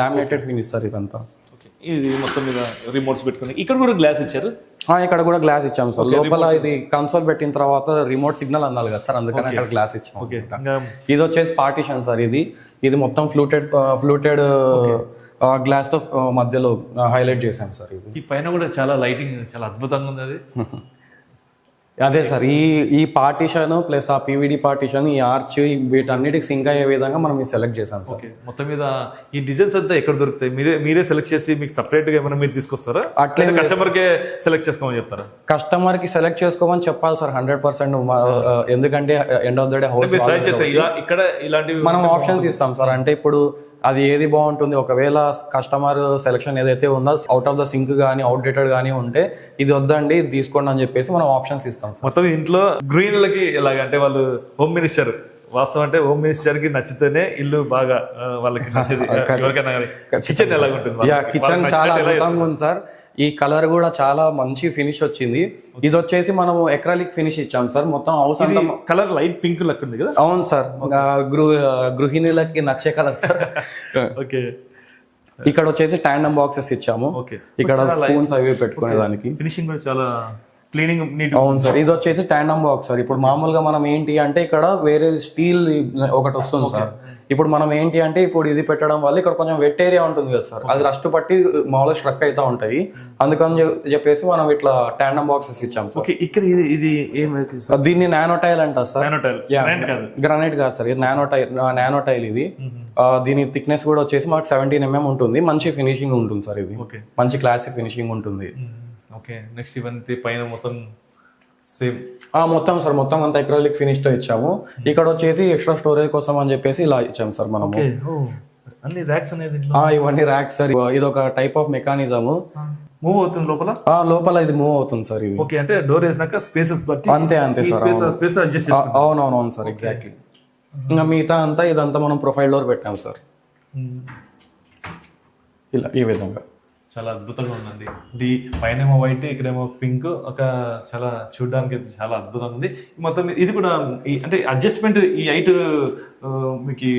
S2: లామినేటెడ్ ఫినిష్ సార్ ఇదంతా.
S1: ఇది మొత్తం మీద రిమోట్స్ పెట్టుకుని ఇక్కడ కూడా గ్లాస్ ఇచ్చారు.
S2: ఇక్కడ కూడా గ్లాస్ ఇచ్చాం సార్. లోపల ఇది కన్సోల్ పెట్టిన తర్వాత రిమోట్ సిగ్నల్ అనాలి కదా సార్, అందుకని అక్కడ గ్లాస్ ఇచ్చాం. ఇది వచ్చేసి పార్టిషన్ సార్. ఇది మొత్తం ఫ్లూటెడ్ గ్లాస్ తో మధ్యలో హైలైట్ చేసాం సార్. ఇది
S1: ఈ పైన కూడా చాలా లైటింగ్ చాలా అద్భుతంగా ఉంది. అది
S2: అదే సార్ ఈ పార్టీషన్ ప్లస్ ఆ పీవీడీ పార్టీషన్, ఈ ఆర్చ్, వీటన్నిటికి సింక్ అయ్యే విధంగా మనం సెలెక్ట్ చేసాం సార్.
S1: ఓకే, మొత్తం మీద ఈ డిజైన్స్ అంతా ఎక్కడ దొరుకుతాయి? మీరే సెలెక్ట్ చేసి మీకు సపరేట్గా ఏమైనా మీరు తీసుకొస్తారా?
S2: అట్లే
S1: కస్టమర్కే సెలెక్ట్ చేసుకోమని చెప్తారా?
S2: కస్టమర్కి సెలెక్ట్ చేసుకోమని చెప్పాలి సార్ 100%. ఎందుకంటే end of the day house
S1: suggest చేస్తే ఇక్కడ ఇలాంటివి
S2: మనం ఆప్షన్స్ ఇస్తాం సార్. అంటే ఇప్పుడు అది ఏది బాగుంటుంది, ఒకవేళ కస్టమర్ సెలెక్షన్ ఏదైతే ఉందో అవుట్ ఆఫ్ ద సింక్ కానీ అవుట్డేటెడ్ కానీ ఉంటే ఇది వద్దండి ఇది తీసుకోండి అని చెప్పేసి మనం ఆప్షన్స్ ఇస్తాం సార్.
S1: మొత్తం ఇంట్లో గ్రీన్లకి ఎలాగంటే వాళ్ళు హోమ్ మినిస్టర్, వాస్తవం అంటే హోమ్ మినిస్టర్ కి నచ్చితేనే ఇల్లు బాగా వాళ్ళకి నచ్చేది. ఎవరికైనా కిచెన్ ఎలాగుంటుంది?
S2: కిచెన్ చాలా అద్భుతంగా ఉంది సార్. ఈ కలర్ కూడా చాలా మంచి ఫినిష్ వచ్చింది. ఇది వచ్చేసి మనం ఎక్రాలిక్ ఫినిష్ ఇచ్చాం సార్. మొత్తం హౌస్ అంతా
S1: కలర్ లైట్ పింక్ లెక్క ఉంది కదా?
S2: అవును సార్, గృహిణులకి నచ్చే కలర్ సార్.
S1: ఓకే,
S2: ఇక్కడ వచ్చేసి ట్యాండమ్ బాక్సెస్ ఇచ్చాము.
S1: ఓకే,
S2: ఇక్కడ స్పూన్స్ అవి పెట్టుకునే దానికి.
S1: ఫినిషింగ్ కూడా చాలా క్లీనింగ్ నీట్.
S2: అవును సార్, ఇది వచ్చేసి ట్యాండమ్ బాక్స్ సార్. ఇప్పుడు మామూలుగా మనం ఏంటి అంటే ఇక్కడ వేరే స్టీల్ ఒకటి వస్తుంది సార్. ఇప్పుడు మనం ఏంటి అంటే ఇప్పుడు ఇది పెట్టడం వల్ల ఇక్కడ కొంచెం వెట్ ఏరియా ఉంటుంది కదా సార్, అది రస్ట్ పట్టి మామూలుగా స్ట్రక్ అవుతా ఉంటాయి. అందుకని చెప్పేసి మనం ఇట్లా ట్యాండమ్ బాక్సెస్ ఇచ్చాం సార్.
S1: ఓకే, ఇక్కడ ఇది
S2: దీన్ని నానోటైల్ అంటారు సార్.
S1: గ్రానైట్
S2: కాదు సార్, ఇది నానోటైల్. ఇది దీని థిక్నెస్ కూడా వచ్చేసి మాకు 17 mm ఉంటుంది. మంచి ఫినిషింగ్ ఉంటుంది సార్. ఇది మంచి క్లాసీ ఫినిషింగ్ ఉంటుంది.
S1: ఓకే, నెక్స్ట్ ఇవన్నీ పైన మొత్తం సేమ్
S2: మొత్తం సార్, మొత్తం అంతా ఎక్రాలిక్ ఫినిష్ తో ఇచ్చాము. ఇక్కడ వచ్చేసి ఎక్స్ట్రా స్టోరేజ్ కోసం అని చెప్పేసి ఇలా ఇచ్చాము సార్ మనం.
S1: అన్ని ర్యాక్స్ అనేది
S2: ఇవన్నీ ర్యాక్స్ సార్. ఇది ఒక టైప్ ఆఫ్ మెకానిజం.
S1: మూవ్ అవుతుంది
S2: లోపల ఇది మూవ్ అవుతుంది సార్. ఇది
S1: ఓకే, అంటే డోర్ వేసినాక స్పేసెస్ బట్టి
S2: అంతే సార్.
S1: Space adjust.
S2: అవునవును సార్, ఎగ్జాక్ట్లీ. ఇంకా మిగతా అంతా ఇదంతా మనం ప్రొఫైల్ డోర్ పెట్టాం సార్. ఇలా ఈ విధంగా
S1: చాలా అద్భుతంగా ఉందండి. పైన ఏమో వైట్, ఇక్కడేమో పింక్. ఒక చాలా చూడడానికి చాలా అద్భుతంగా ఉంది. మొత్తం ఇది కూడా అంటే అడ్జస్ట్మెంట్ ఈ హైట్ మీకు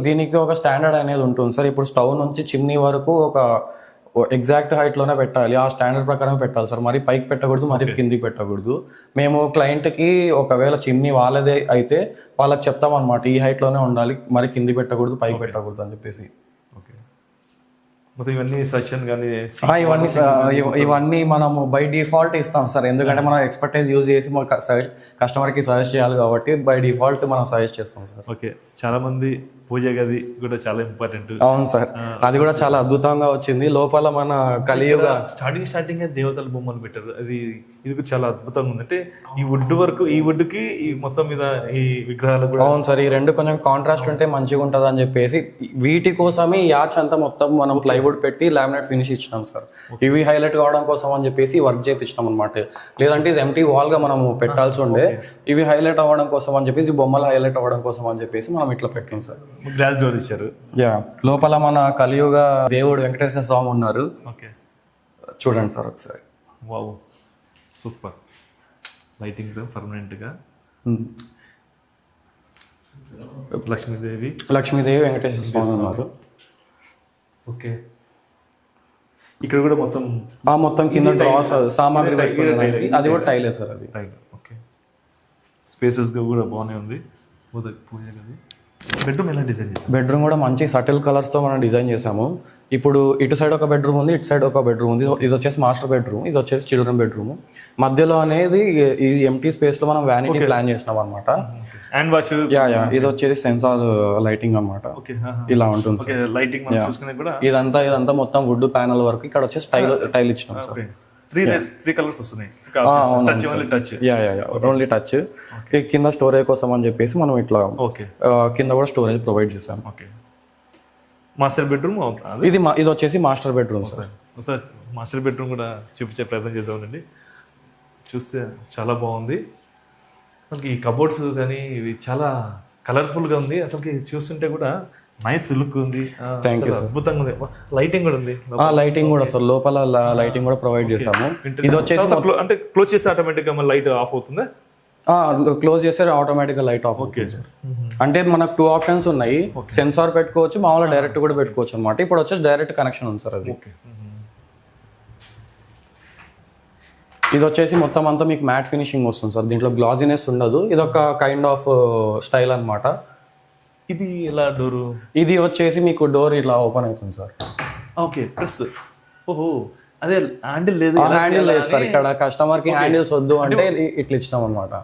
S2: దీనికి ఒక స్టాండర్డ్ అనేది ఉంటుంది సార్. ఇప్పుడు స్టవ్ నుంచి చిమ్నీ వరకు ఒక ఎగ్జాక్ట్ హైట్ లోనే పెట్టాలి. ఆ స్టాండర్డ్ ప్రకారం పెట్టాలి సార్. మరి పైకి పెట్టకూడదు, మరి కిందికి పెట్టకూడదు. మేము క్లయింట్ కి ఒకవేళ చిమ్నీ వాళ్ళదే అయితే వాళ్ళకి చెప్తాం అనమాట, ఈ హైట్ లోనే ఉండాలి, మరి కింది పెట్టకూడదు, పైకి పెట్టకూడదు అని చెప్పేసి.
S1: ఇవన్నీ సజెషన్ కానీ
S2: ఇవన్నీ మనము బై డిఫాల్ట్ ఇస్తాం సార్. ఎందుకంటే మనం ఎక్స్పర్టైజ్ యూజ్ చేసి కస్టమర్ కి సజెస్ట్ చేయాలి కాబట్టి బై డిఫాల్ట్ మనం సజెస్ట్ చేస్తాం సార్.
S1: ఓకే, చాలా మంది పూజ గది కూడా చాలా ఇంపార్టెంట్.
S2: అవును సార్, అది కూడా చాలా అద్భుతంగా వచ్చింది. లోపల మన కలియుగ
S1: స్టార్టింగ్ దేవతల బొమ్మలు పెట్టారు. ఇది కూడా చాలా అద్భుతంగా ఉంది. అంటే ఈ వుడ్ వర్క్, ఈ వుడ్ కి ఈ మొత్తం మీద ఈ విగ్రహాలు కూడా.
S2: అవును సార్, ఈ రెండు కొంచెం కాంట్రాస్ట్ ఉంటే మంచిగా ఉంటుంది అని చెప్పేసి వీటి కోసమే ఈ ఆర్చ్ అంతా మొత్తం మనం ప్లైవుడ్ పెట్టి లామినేట్ ఫినిష్ ఇచ్చినాం సార్. ఇవి హైలైట్ కావడం కోసం అని చెప్పేసి వర్క్ చేయించినాం అనమాట. లేదంటే ఇది ఎంటీ వాల్ గా మనం పెట్టాల్సి ఉండే, ఇవి హైలైట్ అవ్వడం కోసం అని చెప్పేసి, బొమ్మలు హైలైట్ అవ్వడం కోసం అని చెప్పేసి మనం ఇట్లా పెట్టాం సార్.
S1: గ్లాస్ డోర్ ఇచ్చారు.
S2: లోపల మన కలియుగ దేవుడు వెంకటేశ్వర స్వామి ఉన్నారు. చూడండి సార్ ఒకసారి.
S1: వావ్, సూపర్ లైటింగ్ పర్మనెంట్ గా. లక్ష్మీదేవి
S2: వెంకటేశ్వర స్వామి ఉన్నారు.
S1: ఓకే, ఇక్కడ కూడా
S2: మొత్తం కింద సామాగ్రి అది కూడా టైలే సార్. అది
S1: ఓకే, స్పేసెస్ గా కూడా బాగానే ఉంది. పూజ గది. బెడ్రూమ్ ఎలా డిజైన్ చేసాము?
S2: బెడ్రూమ్ కూడా మంచి సటిల్ కలర్స్ తో మనం డిజైన్ చేసాము. ఇప్పుడు ఇటు సైడ్ ఒక బెడ్రూమ్ ఉంది, ఇటు సైడ్ ఒక బెడ్రూమ్ ఉంది. ఇది వచ్చేసి మాస్టర్ బెడ్రూమ్, ఇది వచ్చేసి చిల్డ్రన్ బెడ్రూమ్. మధ్యలో అనేది ఈ ఎంటీ స్పేస్ లో మనం వ్యానిటీ ప్లాన్ చేసినాం అనమాట. ఇది వచ్చేసి సెన్సార్ లైటింగ్ అనమాట. ఇలా ఉంటుంది. ఇదంతా మొత్తం వుడ్ ప్యానల్ వరకు. ఇక్కడ వచ్చేసి టైల్ ఇచ్చినాం సార్.
S1: త్రీ కలర్స్ వస్తున్నాయి.
S2: Only touch. కింద స్టోరేజ్ కోసం అని చెప్పేసి మనం ఇట్లా కింద కూడా స్టోరేజ్ ప్రొవైడ్ చేసాం.
S1: మాస్టర్ బెడ్రూమ్
S2: ఇది వచ్చేసి master bedroom sir.
S1: Master bedroom కూడా చూపించే ప్రయత్నం చేద్దామండి. చూస్తే చాలా బాగుంది. అసలు ఈ కబోర్డ్స్ కానీ ఇవి చాలా కలర్ఫుల్గా ఉంది. అసలు చూస్తుంటే కూడా నైస్ లుక్ ఉంది.
S2: థ్యాంక్ యూ,
S1: అద్భుతంగా ఉంది. లైటింగ్ కూడా ఉంది.
S2: లైటింగ్ కూడా సార్, లోపల లైటింగ్ కూడా ప్రొవైడ్ చేసాము. ఇది వచ్చేసి
S1: అంటే క్లోజ్ చేస్తే ఆటోమేటిక్ గా లైట్ ఆఫ్ అవుతుందా?
S2: క్లోజ్ చేస్తే ఆటోమేటిక్ గా లైట్ ఆఫ్. ఓకే, అంటే మనకు 2 ఆప్షన్స్ ఉన్నాయి. సెన్సార్ పెట్టుకోవచ్చు, మామూలుగా డైరెక్ట్ కూడా పెట్టుకోవచ్చు అనమాట. ఇప్పుడు వచ్చేసి డైరెక్ట్ కనెక్షన్ ఉంది సార్. అది ఇది వచ్చేసి మొత్తం అంతా మీకు మ్యాట్ ఫినిషింగ్ వస్తుంది సార్. దీంట్లో గ్లాజినెస్ ఉండదు. ఇది ఒక కైండ్ ఆఫ్ స్టైల్ అనమాట.
S1: ఇది ఎలా డోరు?
S2: ఇది వచ్చేసి మీకు డోర్ ఇట్లా ఓపెన్ అవుతుంది సార్.
S1: Okay, press. ఓహో, అదే హ్యాండిల్ లేదు
S2: హ్యాండిల్ లేదు సార్, ఇక్కడ కస్టమర్ కి హ్యాండిల్స్ వద్దు అంటే ఇట్లా ఇచ్చినాం అనమాట.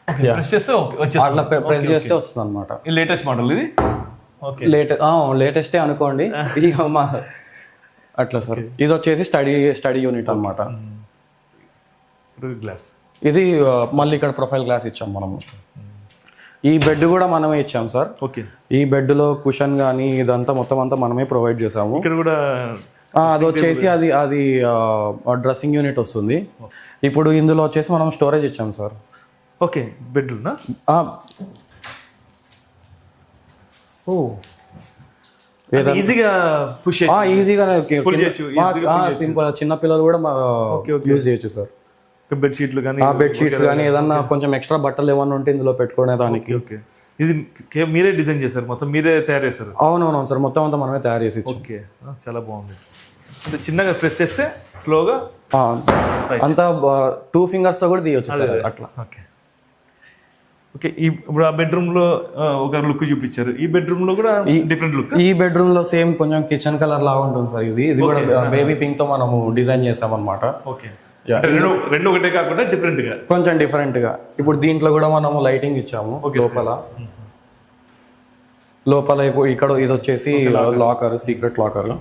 S1: ప్రెస్ చేస్తే వచ్చేస్తుంది.
S2: అట్లా ప్రెస్ చేస్తే వస్తుంది అనమాట.
S1: ఈ లేటెస్ట్ మోడల్ ఇది. ఓకే,
S2: లేటెస్టే అనుకోండి. ఇక మా అట్లా సార్. ఇది వచ్చేసి స్టడీ యూనిట్ అనమాట.
S1: గ్లాస్
S2: ఇది మళ్ళీ ఇక్కడ ప్రొఫైల్ గ్లాస్ ఇచ్చాం మనము. ఈ బెడ్ కూడా మనమే ఇచ్చాం సార్.
S1: ఓకే,
S2: ఈ బెడ్ లో కుషన్ కానీ ఇదంతా మొత్తం అంతా మనమే ప్రొవైడ్ చేసాము.
S1: ఇక్కడ కూడా
S2: అది వచ్చేసి అది డ్రెస్సింగ్ యూనిట్ వస్తుంది. ఇప్పుడు ఇందులో వచ్చేసి మనం స్టోరేజ్ ఇచ్చాం సార్.
S1: ఓకే, బెడ్రూమ్నా?
S2: ఓ
S1: ఈజీగా పుష్
S2: ఈజీగానే సింపుల్, చిన్న పిల్లలు కూడా యూజ్ చేయొచ్చు సార్.
S1: బెడ్ షీట్లు కానీ
S2: బెడ్ షీట్స్ కానీ ఏదన్నా కొంచెం ఎక్స్ట్రా బట్టలు ఏమన్నా ఉంటే ఇందులో పెట్టుకునే దానికి.
S1: ఓకే, ఇది మీరే డిజైన్ చేశారు, మొత్తం మీరే తయారు చేశారు?
S2: అవునవును సార్, మొత్తం అంతా మనమే తయారు చేసి.
S1: ఓకే, చాలా బాగుంది. అంటే చిన్నగా ప్రెస్ చేస్తే స్లోగా
S2: అంతా 2 fingers తో కూడా తీయొచ్చు సార్ అట్లా.
S1: ఓకే ఓకే, ఇప్పుడు ఆ బెడ్రూమ్ లో ఒక లుక్ చూపించారు, ఈ బెడ్రూమ్ లో కూడా డిఫరెంట్ లుక్.
S2: ఈ బెడ్రూమ్ లో సేమ్ కొంచెం కిచెన్ కలర్ లాగా ఉంటుంది సార్. ఇది కూడా బేబీ పింక్ తో మనము డిజైన్ చేసాం అనమాట.
S1: ఓకే, రెండు ఒకటే కాకుండా డిఫరెంట్ గా,
S2: కొంచెం డిఫరెంట్ గా. ఇప్పుడు దీంట్లో కూడా మనము లైటింగ్ ఇచ్చాము లోపల. ఇక్కడ ఇది వచ్చేసి లాకర్, సీక్రెట్ లాకర్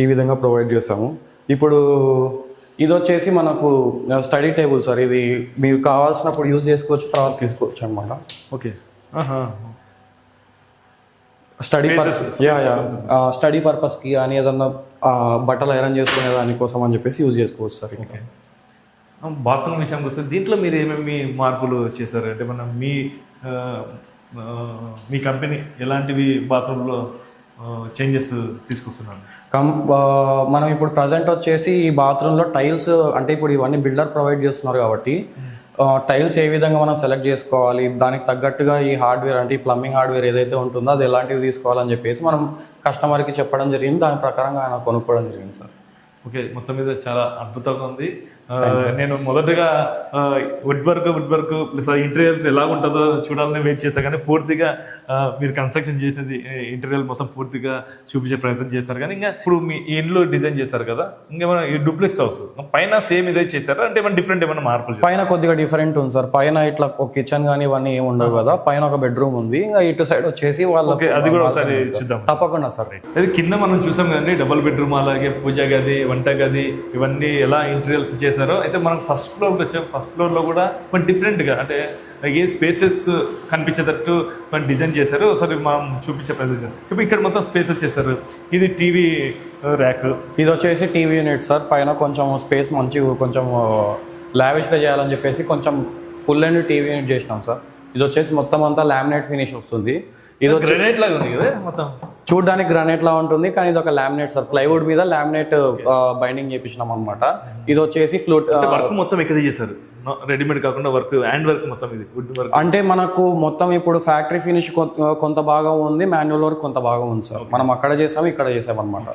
S2: ఈ విధంగా ప్రొవైడ్ చేసాము. ఇప్పుడు ఇది వచ్చేసి మనకు స్టడీ టేబుల్ సార్. ఇది మీరు కావాల్సినప్పుడు యూజ్ చేసుకోవచ్చు, తర్వాత తీసుకోవచ్చు అనమాట.
S1: ఓకే,
S2: స్టడీ పర్పస్ కి కానీ ఏదన్నా బట్టలు ఐరన్ చేసుకునే దానికోసం అని చెప్పేసి యూజ్ చేసుకోవచ్చు సార్.
S1: ఓకే, బాత్రూమ్ విషయానికి వస్తే దీంట్లో మీరు ఏమేమి మార్పులు చేశారు? అంటే మనం మీ కంపెనీ ఎలాంటివి బాత్రూంలో చేంజెస్ తీసుకొస్తున్నాను?
S2: మనం ఇప్పుడు ప్రజెంట్ వచ్చేసి ఈ బాత్రూంలో టైల్స్, అంటే ఇప్పుడు ఇవన్నీ బిల్డర్ ప్రొవైడ్ చేస్తున్నారు కాబట్టి టైల్స్ ఏ విధంగా మనం సెలెక్ట్ చేసుకోవాలి, దానికి తగ్గట్టుగా ఈ హార్డ్వేర్ అంటే ఈ ప్లంబింగ్ హార్డ్వేర్ ఏదైతే ఉంటుందో అది ఎలాంటివి తీసుకోవాలని చెప్పేసి మనం కస్టమర్కి చెప్పడం జరిగింది. దాని ప్రకారంగా ఆయన కొనుక్కోవడం జరిగింది సార్.
S1: ఓకే, మొత్తం మీద చాలా అద్భుతంగా ఉంది. నేను మొదటగా వుడ్ వర్క్ ప్లస్ ఇంటీరియర్స్ ఎలా ఉంటుందో చూడాలని వెయిట్ చేశాను, కానీ పూర్తిగా మీరు కన్స్ట్రక్షన్ చేసేది ఇంటీరియర్ మొత్తం పూర్తిగా చూపించే ప్రయత్నం చేశారు. కానీ ఇంకా ఇప్పుడు మీ ఇంట్లో డిజైన్ చేశారు కదా, ఇంకా మన ఈ డూప్లెక్స్ హౌస్ పైన సేమ్ ఇదే చేశారా? అంటే ఏమైనా డిఫరెంట్ ఏమైనా మార్పులు?
S2: పైన కొద్దిగా డిఫరెంట్ ఉంది సార్. పైన ఇట్లా ఒక కిచెన్ కానీ ఇవన్నీ ఏమి ఉండవు కదా, పైన ఒక బెడ్రూమ్ ఉంది. ఇంకా ఇటు సైడ్ వచ్చేసి వాళ్ళకి
S1: అది కూడా ఒకసారి చూద్దాం.
S2: తప్పకుండా సార్.
S1: అది కింద మనం చూసాం కదండి, డబుల్ బెడ్రూమ్, అలాగే పూజ గది, వంట గది, ఇవన్నీ ఎలా ఇంటీరియర్స్ చేశారు. అయితే మనం ఫస్ట్ ఫ్లోర్కి వచ్చాం. ఫస్ట్ ఫ్లోర్లో కూడా కొంచెం డిఫరెంట్గా, అంటే ఏ స్పేసెస్ కనిపించేటట్టు కొంచెం డిజైన్ చేశారు. ఒకసారి మనం చూపించే ప్రయత్నం. ఇప్పుడు ఇక్కడ మొత్తం స్పేసెస్ చేశారు. ఇది టీవీ ర్యాక్,
S2: ఇది వచ్చేసి టీవీ యూనిట్ సార్. పైన కొంచెం స్పేస్ మంచి కొంచెం లావిష్గా చేయాలని చెప్పేసి కొంచెం ఫుల్ అండ్ టీవీ యూనిట్ చేసినాం సార్. ఇది వచ్చేసి మొత్తం అంతా లామినేట్ ఫినిష్ వస్తుంది. ఇది
S1: గ్రానైట్ లాగా ఉంది కదా, మొత్తం
S2: చూడడానికి గ్రానైట్ లా ఉంటుంది, కానీ ఇది ఒక లామినేట్ సార్. ప్లైవుడ్ మీద లామినేట్ బైండింగ్ చేపించినాం అనమాట. ఇది వచ్చేసి ఫ్లూట్
S1: వర్క్ మొత్తం ఇక్కడ చేశారు, రెడీమేడ్ కాకుండా వర్క్, హ్యాండ్ వర్క్ మొత్తం. ఇది వుడ్ వర్క్
S2: అంటే మనకు మొత్తం ఇప్పుడు ఫ్యాక్టరీ ఫినిష్ కొంత భాగం ఉంది, మాన్యువల్ వర్క్ కొంత భాగం ఉంది సార్. మనం అక్కడ చేసాము, ఇక్కడ చేసాం అనమాట.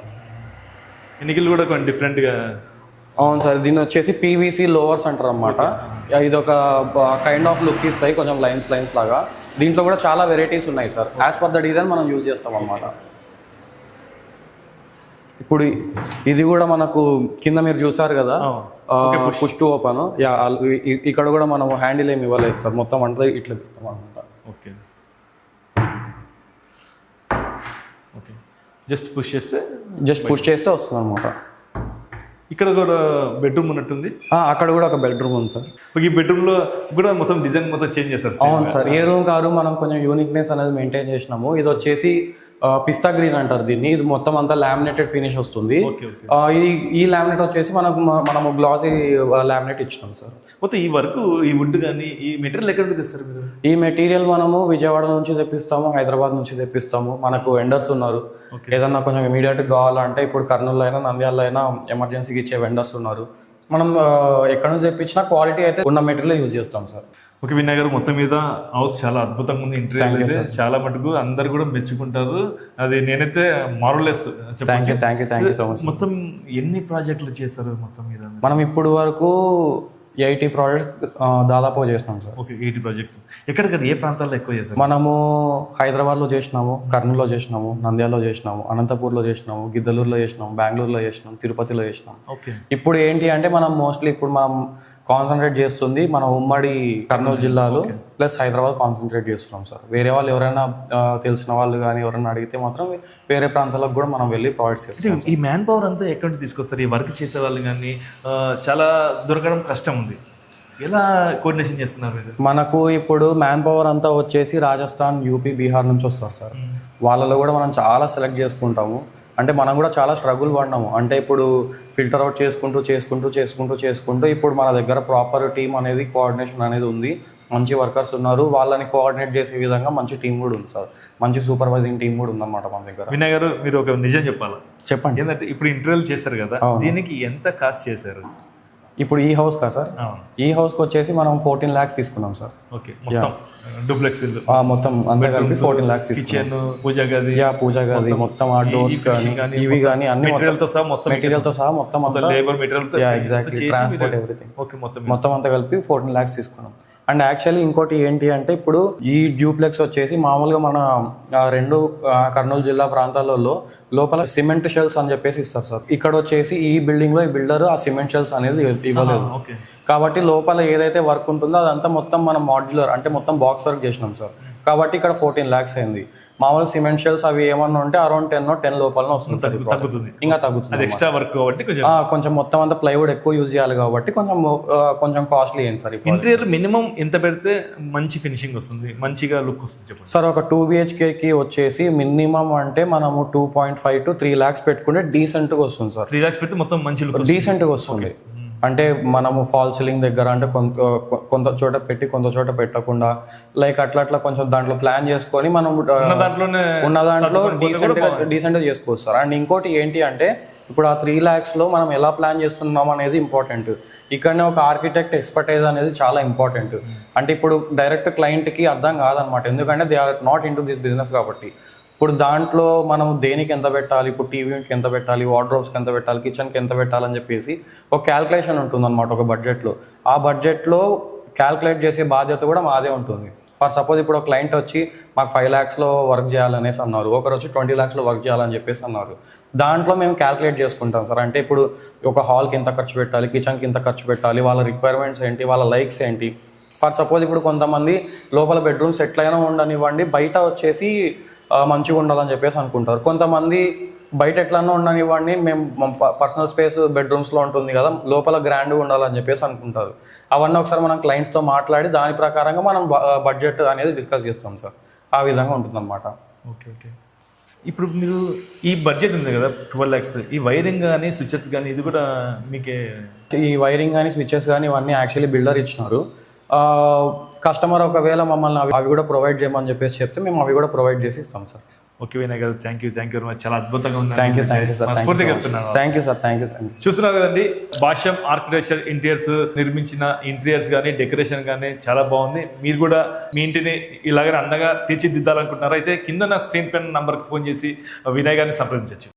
S1: ఎన్నికలు కూడా కొంచెం డిఫరెంట్గా.
S2: అవును సార్, దీన్ని వచ్చేసి పీవీసీ లోవర్స్ అంటారు అనమాట. ఇది ఒక కైండ్ ఆఫ్ లుక్ ఇస్తాయి, కొంచెం లైన్స్ లాగా. దీంట్లో కూడా చాలా వెరైటీస్ ఉన్నాయి sir. As per the design మనం యూజ్ చేస్తాం అన్నమాట. ఇప్పుడు ఇది కూడా మనకు కింద మీరు చూసారు కదా, పుష్ టు ఓపెన్. ఇక్కడ కూడా మనం హ్యాండిల్ ఏమి ఇవ్వలేదు సార్, మొత్తం అంటే ఇట్లా పెట్టాం అనమాట.
S1: ఓకే ఓకే, జస్ట్ పుష్ చేస్తే
S2: వస్తుంది అనమాట.
S1: ఇక్కడ కూడా బెడ్రూమ్ ఉన్నట్టుంది.
S2: అక్కడ కూడా ఒక బెడ్రూమ్ ఉంది సార్.
S1: ఈ బెడ్రూమ్ లో కూడా మొత్తం డిజైన్ మొత్తం చేంజ్ చేస్తారు.
S2: అవును సార్, ఏ రూమ్ కాదు మనం కొంచెం యూనిక్నెస్ అనేది మెయింటైన్ చేసినాము. ఇది వచ్చేసి పిస్తా గ్రీన్ అంటారు దీన్ని. ఇది మొత్తం అంతా లామినేటెడ్ ఫినిష్ వస్తుంది. ఈ లామినేట్ వచ్చేసి మనము గ్లాసీ లామినేట్ ఇచ్చినాం సార్.
S1: మొత్తం ఈ వర్క్, ఈ వుడ్ కానీ ఈ మెటీరియల్ ఎక్కడ తెస్తారు మీరు?
S2: ఈ మెటీరియల్ మనము విజయవాడ నుంచి తెప్పిస్తాము, హైదరాబాద్ నుంచి తెప్పిస్తాము. మనకు వెండర్స్ ఉన్నారు. ఏదన్నా కొంచెం ఇమీడియట్ కావాలంటే ఇప్పుడు కర్నూలు అయినా నంద్యాలలో అయినా ఎమర్జెన్సీకి ఇచ్చే వెండర్స్ ఉన్నారు. మనం ఎక్కడ నుంచి తెప్పించినా క్వాలిటీ అయితే ఉన్న మెటీరియల్ యూజ్ చేస్తాం సార్.
S1: ఓకే వినయ్ గారు, మొత్తం మీద హౌస్ చాలా అద్భుతంగా ఉంది. ఇంటీరియర్ అయితే చాలా మటుకు అందరు కూడా మెచ్చుకుంటారు. అది నేనైతే మారలెస్.
S2: Thank you so much.
S1: మొత్తం ఎన్ని ప్రాజెక్టులు చేశారు మొత్తం మీద?
S2: మనం ఇప్పుడు వరకు 80 ప్రాజెక్ట్స్ దాదాపు చేసినాం సార్.
S1: Okay, 80 projects. ఎక్కడిక్కడ ఏ ప్రాంతాల్లో ఎక్కువ చేశారు?
S2: మనము హైదరాబాద్లో చేసినాము, కర్నూలులో చేసినాము, నంద్యాలలో చేసినాము, అనంతపూర్లో చేసినాము, గిద్దలూరులో చేసినాము, బెంగళూరులో చేసినాం, తిరుపతిలో చేసినాం.
S1: ఓకే.
S2: ఇప్పుడు ఏంటి అంటే మనం మోస్ట్లీ ఇప్పుడు మనం కాన్సన్ట్రేట్ చేస్తుంది మన ఉమ్మడి కర్నూలు జిల్లాలో ప్లస్ హైదరాబాద్ కాన్సన్ట్రేట్ చేస్తున్నాం సార్. వేరే వాళ్ళు ఎవరైనా తెలిసిన వాళ్ళు కానీ ఎవరైనా అడిగితే మాత్రం వేరే ప్రాంతాలకు కూడా మనం వెళ్ళి ప్రొవైడ్ చేస్తాం.
S1: ఈ మ్యాన్ పవర్ అంతా ఎక్కడి నుంచి తీసుకొస్తారు? ఈ వర్క్ చేసే వాళ్ళు కానీ చాలా దొరకడం కష్టం ఉంది. ఎలా కోఆర్డినేషన్ చేస్తున్నారు మీరు?
S2: మనకు ఇప్పుడు మ్యాన్ పవర్ అంతా వచ్చేసి రాజస్థాన్, యూపీ, బీహార్ నుంచి వస్తారు సార్. వాళ్ళలో కూడా మనం చాలా సెలెక్ట్ చేసుకుంటాము. అంటే మనం కూడా చాలా స్ట్రగుల్ పడినాము. అంటే ఇప్పుడు ఫిల్టర్ అవుట్ చేసుకుంటూ ఇప్పుడు మన దగ్గర ప్రాపర్ టీం అనేది కోఆర్డినేషన్ అనేది ఉంది. మంచి వర్కర్స్ ఉన్నారు. వాళ్ళని కోఆర్డినేట్ చేసే విధంగా మంచి టీం కూడా ఉంది సార్. మంచి సూపర్వైజింగ్ టీం కూడా ఉందన్నమాట మన దగ్గర.
S1: వినయ్ గారు, మీరు ఒక నిజం చెప్పాలా?
S2: చెప్పండి.
S1: ఏంటంటే ఇప్పుడు ఇంటర్వ్యూలు చేశారు కదా, దీనికి ఎంత కాస్ట్ చేశారు?
S2: ఇప్పుడు ఈ హౌస్ కా సార్? ఈ హౌస్కి వచ్చేసి మనం 14 lakhs తీసుకున్నాం సార్.
S1: ఓకే, మొత్తం డూప్లెక్స్
S2: మొత్తం అంతా కలిపి 14 lakhs
S1: కిచెన్, పూజా గది,
S2: పూజా గది మొత్తం, ఆ డోర్స్ కానీ ఇవి కానీ అన్ని
S1: మెటీరియల్ తో సహా మొత్తం labour material,
S2: exactly, transport, everything
S1: okay,
S2: మొత్తం అంతా కలిపి 14 lakhs తీసుకున్నాం. అండ్ యాక్చువల్లీ ఇంకోటి ఏంటి అంటే ఇప్పుడు ఈ డ్యూప్లెక్స్ వచ్చేసి మామూలుగా మన 2 కర్నూలు జిల్లా ప్రాంతాలలో లోపల సిమెంట్ షెల్స్ అని చెప్పేసి ఇస్తారు సార్. ఇక్కడ వచ్చేసి ఈ బిల్డింగ్ లో ఈ బిల్డర్ ఆ సిమెంట్ షెల్స్ అనేది ఇవ్వలేదు. కాబట్టి లోపల ఏదైతే వర్క్ ఉంటుందో అదంతా మొత్తం మనం మాడ్యులర్ అంటే మొత్తం బాక్స్ వర్క్ చేసినాం సార్. కాబట్టి ఇక్కడ 14 lakhs అయింది. మామూలు సిమెంట్ షెల్స్ అవి ఏమన్నా ఉంటే అరౌండ్ 10 లోపలనే వస్తుంది, ఇంకా తగ్గుతుంది.
S1: ఎక్స్ట్రా వర్క్ కాబట్టి
S2: కొంచెం మొత్తం అంతా ప్లైవుడ్ ఎక్కువ యూజ్ చేయాలి కాబట్టి కొంచెం కాస్ట్లీ అయింది సార్.
S1: ఇంటీరియర్ మినిమం ఎంత పెడితే మంచి ఫినిషింగ్ వస్తుంది, మంచిగా లుక్ వస్తుంది
S2: సార్? ఒక 2 BHK కి వచ్చేసి మినిమం అంటే మనము 2.5 to 3 lakhs పెట్టుకుంటే డీసెంట్ గా వస్తుంది సార్.
S1: 3 lakhs పెడితే మొత్తం మంచి లుక్
S2: డీసెంట్ గా వస్తుంది. అంటే మనము ఫాల్ సీలింగ్ దగ్గర అంటే కొంత చోట పెట్టి కొంత చోట పెట్టకుండా లైక్ అట్లా కొంచెం దాంట్లో ప్లాన్ చేసుకొని మనం ఉన్న దాంట్లో డీసెంట్ గా చేసుకోవచ్చు సార్. అండ్ ఇంకోటి ఏంటి అంటే ఇప్పుడు ఆ 3 lakhs లో మనం ఎలా ప్లాన్ చేస్తున్నాం అనేది ఇంపార్టెంట్. ఇక్కడనే ఒక ఆర్కిటెక్ట్ ఎక్స్పర్టైజ్ అనేది చాలా ఇంపార్టెంట్. అంటే ఇప్పుడు డైరెక్ట్ క్లయింట్కి అర్థం కాదనమాట, ఎందుకంటే they are not into this business కాబట్టి. ఇప్పుడు దాంట్లో మనం దేనికి ఎంత పెట్టాలి, ఇప్పుడు టీవీకి ఎంత పెట్టాలి, వార్డ్రోబ్స్కి ఎంత పెట్టాలి, కిచెన్కి ఎంత పెట్టాలని చెప్పేసి ఒక క్యాల్కులేషన్ ఉంటుందన్నమాట ఒక బడ్జెట్లో. ఆ బడ్జెట్లో క్యాల్కులేట్ చేసే బాధ్యత కూడా మాదే ఉంటుంది. ఫర్ సపోజ్ ఇప్పుడు ఒక క్లయింట్ వచ్చి మాకు 5 lakhsలో వర్క్ చేయాలనేసి అన్నారు, ఒకరు వచ్చి 20 lakhsలో వర్క్ చేయాలని చెప్పేసి అన్నారు. దాంట్లో మేము క్యాల్కులేట్ చేసుకుంటాం సార్. అంటే ఇప్పుడు ఒక హాల్కి ఎంత ఖర్చు పెట్టాలి, కిచెన్కి ఎంత ఖర్చు పెట్టాలి, వాళ్ళ రిక్వైర్మెంట్స్ ఏంటి, వాళ్ళ లైక్స్ ఏంటి. ఫర్ సపోజ్ ఇప్పుడు కొంతమంది లోపల బెడ్రూమ్స్ ఎట్లయినా ఉండనివ్వండి, బయట వచ్చేసి మంచిగా ఉండాలని చెప్పేసి అనుకుంటారు. కొంతమంది బయట ఎట్లన్నా ఉండనివ్వండి, మేము పర్సనల్ స్పేస్ బెడ్రూమ్స్లో ఉంటుంది కదా, లోపల గ్రాండ్గా ఉండాలని చెప్పేసి అనుకుంటారు. అవన్నీ ఒకసారి మనం క్లయింట్స్తో మాట్లాడి దాని ప్రకారంగా మనం బడ్జెట్ అనేది డిస్కస్ చేస్తాం సార్. ఆ విధంగా ఉంటుందన్నమాట.
S1: ఓకే. ఇప్పుడు మీరు ఈ బడ్జెట్ ఉంది కదా 12 lakhs, ఈ వైరింగ్ కానీ స్విచెస్ కానీ ఇది కూడా మీకే?
S2: ఈ వైరింగ్ కానీ స్విచెస్ కానీ ఇవన్నీ యాక్చువల్లీ బిల్డర్ ఇచ్చినారు. కస్టమర్ ఒకవేళ మమ్మల్ని అవి కూడా ప్రొవైడ్ చేయమని చెప్పేసి చెప్తే మేము అవి కూడా ప్రొవైడ్ చేసి ఇస్తాం సార్.
S1: ఓకే వినయ్ గారు, థ్యాంక్ యూ వెరీ మచ్. చాలా అద్భుతంగా ఉంది.
S2: Thank you sir. Thank you sir.
S1: చూస్తున్నారు కదండి, భాష్యం ఆర్కిటెక్చర్ ఇంటీరియర్స్ నిర్మించిన ఇంటీరియర్స్ కానీ డెకరేషన్ కానీ చాలా బాగుంది. మీరు కూడా మీ ఇంటిని ఇలాగనే అందంగా తీర్చిదిద్దాలనుకుంటున్నారు అయితే కింద నా స్క్రీన్ పైన నంబర్కి ఫోన్ చేసి వినయ్ గారిని సంప్రదించవచ్చు.